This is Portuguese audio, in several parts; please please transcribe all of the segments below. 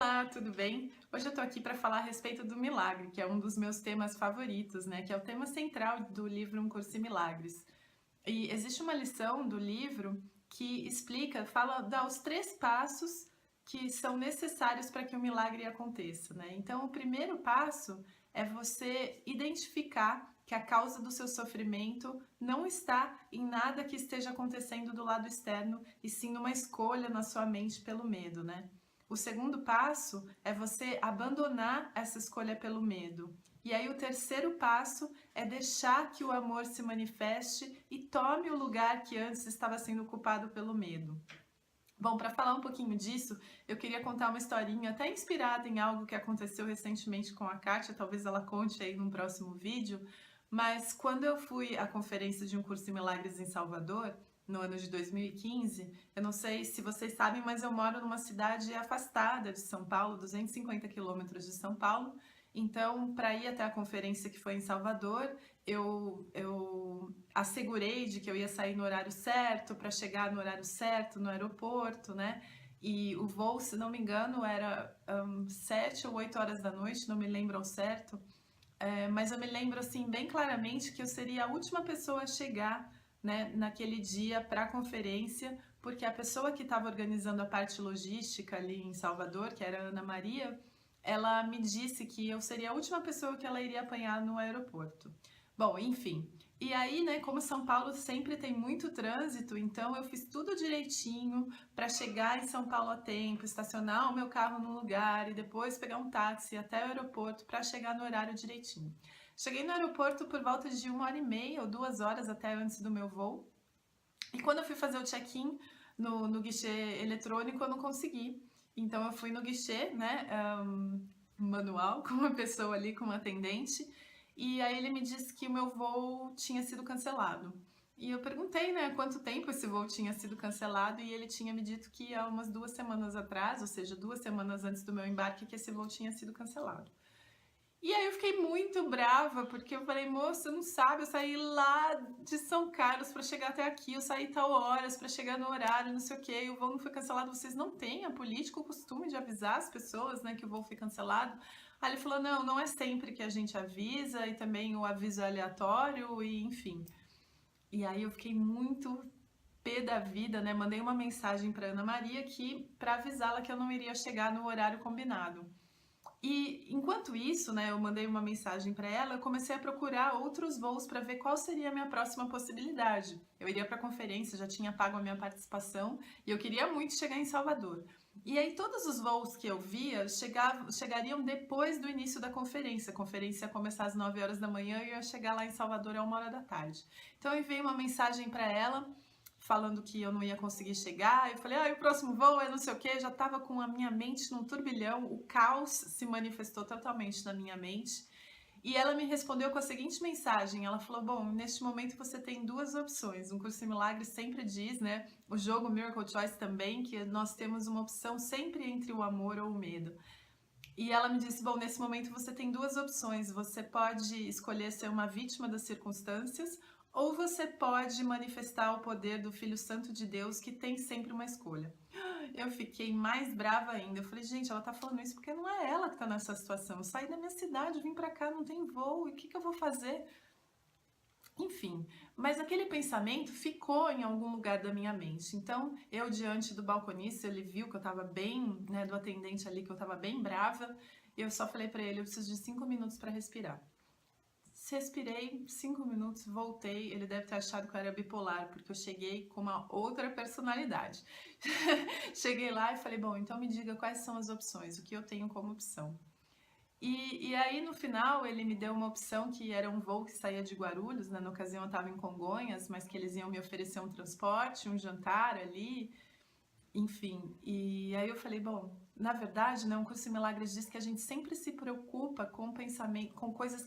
Olá, tudo bem? Hoje eu tô aqui para falar a respeito do milagre, que é um dos meus temas favoritos, né? Que é o tema central do livro Um Curso em Milagres. E existe uma lição do livro que explica, dá os 3 passos que são necessários para que o milagre aconteça, né? Então, o primeiro passo é você identificar que a causa do seu sofrimento não está em nada que esteja acontecendo do lado externo, e sim numa escolha na sua mente pelo medo, né? O segundo passo é você abandonar essa escolha pelo medo. E aí o terceiro passo é deixar que o amor se manifeste e tome o lugar que antes estava sendo ocupado pelo medo. Bom, para falar um pouquinho disso, eu queria contar uma historinha até inspirada em algo que aconteceu recentemente com a Kátia, talvez ela conte aí num próximo vídeo, mas quando eu fui à conferência de Um Curso em Milagres em Salvador, no ano de 2015, eu não sei se vocês sabem, mas eu moro numa cidade afastada de São Paulo, 250 quilômetros de São Paulo. Então, para ir até a conferência que foi em Salvador, eu assegurei de que eu ia sair no horário certo, para chegar no horário certo no aeroporto, né? E o voo, se não me engano, era 7 ou 8 horas da noite, não me lembro ao certo. Mas eu me lembro assim bem claramente que eu seria a última pessoa a chegar, né, naquele dia para a conferência, porque a pessoa que estava organizando a parte logística ali em Salvador, que era a Ana Maria, ela me disse que eu seria a última pessoa que ela iria apanhar no aeroporto. Bom, enfim. E aí, né, como São Paulo sempre tem muito trânsito, então eu fiz tudo direitinho para chegar em São Paulo a tempo, estacionar o meu carro no lugar e depois pegar um táxi até o aeroporto para chegar no horário direitinho. Cheguei no aeroporto por volta de 1 hora e meia ou 2 horas até antes do meu voo. E quando eu fui fazer o check-in no guichê eletrônico, eu não consegui. Então eu fui no guichê, né, manual, com uma pessoa ali, com um atendente, e aí ele me disse que o meu voo tinha sido cancelado. E eu perguntei, né, há quanto tempo esse voo tinha sido cancelado, e ele tinha me dito que há umas 2 semanas atrás, ou seja, 2 semanas antes do meu embarque, que esse voo tinha sido cancelado. E aí eu fiquei muito brava, porque eu falei, moça, não sabe, eu saí lá de São Carlos para chegar até aqui, eu saí tal horas para chegar no horário, não sei o quê, e o voo não foi cancelado. Vocês não têm a política, o costume de avisar as pessoas, né, que o voo foi cancelado? Aí ele falou, não, não é sempre que a gente avisa, e também o aviso é aleatório, e enfim. E aí eu fiquei muito pé da vida, né, mandei uma mensagem para Ana Maria que para avisá-la que eu não iria chegar no horário combinado. E enquanto isso, né, eu mandei uma mensagem para ela, eu comecei a procurar outros voos para ver qual seria a minha próxima possibilidade. Eu iria para a conferência, já tinha pago a minha participação e eu queria muito chegar em Salvador. E aí todos os voos que eu via chegariam depois do início da conferência. A conferência ia começar às 9 horas da manhã e eu ia chegar lá em Salvador a 1 hora da tarde. Então eu enviei uma mensagem para ela falando que eu não ia conseguir chegar. Eu falei, o próximo voo é não sei o quê. Já estava com a minha mente num turbilhão, o caos se manifestou totalmente na minha mente. E ela me respondeu com a seguinte mensagem. Ela falou, bom, neste momento você tem 2 opções. Um Curso em Milagres sempre diz, né? O jogo Miracle Choice também, que nós temos uma opção sempre entre o amor ou o medo. E ela me disse, bom, nesse momento você tem 2 opções. Você pode escolher ser uma vítima das circunstâncias ou você pode manifestar o poder do Filho Santo de Deus, que tem sempre uma escolha. Eu fiquei mais brava ainda. Eu falei, gente, ela tá falando isso porque não é ela que tá nessa situação. Eu saí da minha cidade, vim pra cá, não tem voo, e o que que eu vou fazer? Enfim, mas aquele pensamento ficou em algum lugar da minha mente. Então, eu diante do balconista, ele viu que eu tava bem, né, do atendente ali, que eu tava bem brava, e eu só falei pra ele, eu preciso de 5 minutos pra respirar. Respirei 5 minutos, voltei. Ele deve ter achado que eu era bipolar, porque eu cheguei com uma outra personalidade. Cheguei lá e falei, bom, então me diga quais são as opções, o que eu tenho como opção. E aí no final ele me deu uma opção que era um voo que saía de Guarulhos, né? Na ocasião eu estava em Congonhas, mas que eles iam me oferecer um transporte, um jantar ali, enfim. E aí eu falei, bom, na verdade, né, um Curso em Milagres diz que a gente sempre se preocupa com pensamento, com coisas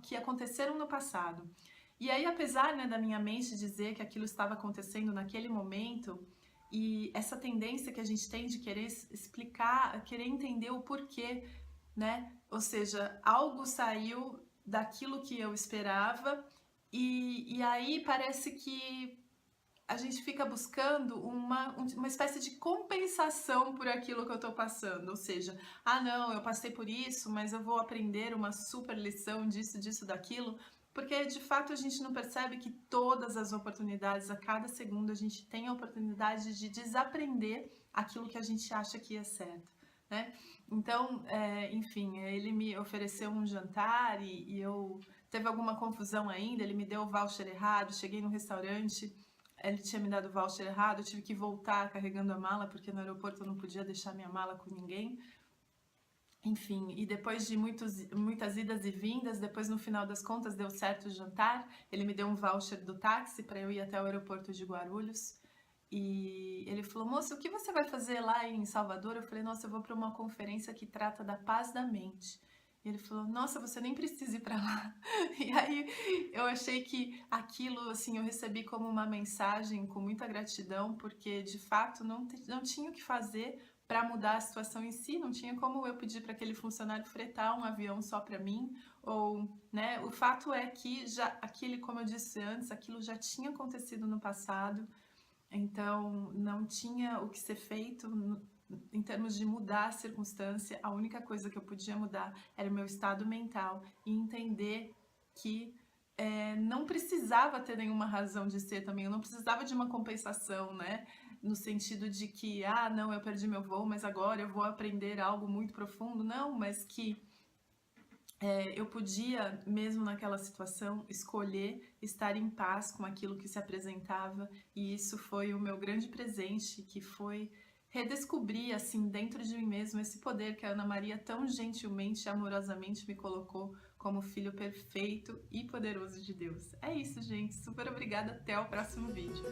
que aconteceram no passado. E aí, apesar, né, da minha mente dizer que aquilo estava acontecendo naquele momento, e essa tendência que a gente tem de querer explicar, querer entender o porquê, né? Ou seja, algo saiu daquilo que eu esperava, e aí parece que a gente fica buscando uma espécie de compensação por aquilo que eu tô passando, ou seja, ah não, eu passei por isso, mas eu vou aprender uma super lição disso, disso, daquilo, porque de fato a gente não percebe que todas as oportunidades, a cada segundo a gente tem a oportunidade de desaprender aquilo que a gente acha que é certo, né? Então, enfim, ele me ofereceu um jantar e eu teve alguma confusão ainda, ele me deu o voucher errado, cheguei no restaurante, ele tinha me dado o voucher errado, eu tive que voltar carregando a mala, porque no aeroporto eu não podia deixar minha mala com ninguém. Enfim, e depois de muitas idas e vindas, depois no final das contas deu certo o jantar, ele me deu um voucher do táxi para eu ir até o aeroporto de Guarulhos. E ele falou: moça, o que você vai fazer lá em Salvador? Eu falei: nossa, eu vou para uma conferência que trata da paz da mente. E ele falou: nossa, você nem precisa ir para lá. E aí eu achei que aquilo, assim, eu recebi como uma mensagem com muita gratidão, porque de fato não tinha o que fazer para mudar a situação em si, não tinha como eu pedir para aquele funcionário fretar um avião só para mim, ou, né, o fato é que já aquele, como eu disse antes, aquilo já tinha acontecido no passado, então não tinha o que ser feito em termos de mudar a circunstância. A única coisa que eu podia mudar era o meu estado mental e entender que não precisava ter nenhuma razão de ser também, eu não precisava de uma compensação, né? No sentido de que, ah, não, eu perdi meu voo, mas agora eu vou aprender algo muito profundo. Não, mas que eu podia, mesmo naquela situação, escolher estar em paz com aquilo que se apresentava, e isso foi o meu grande presente, que foi redescobrir, assim, dentro de mim mesmo, esse poder que a Ana Maria tão gentilmente e amorosamente me colocou como filho perfeito e poderoso de Deus. É isso, gente. Super obrigada. Até o próximo vídeo.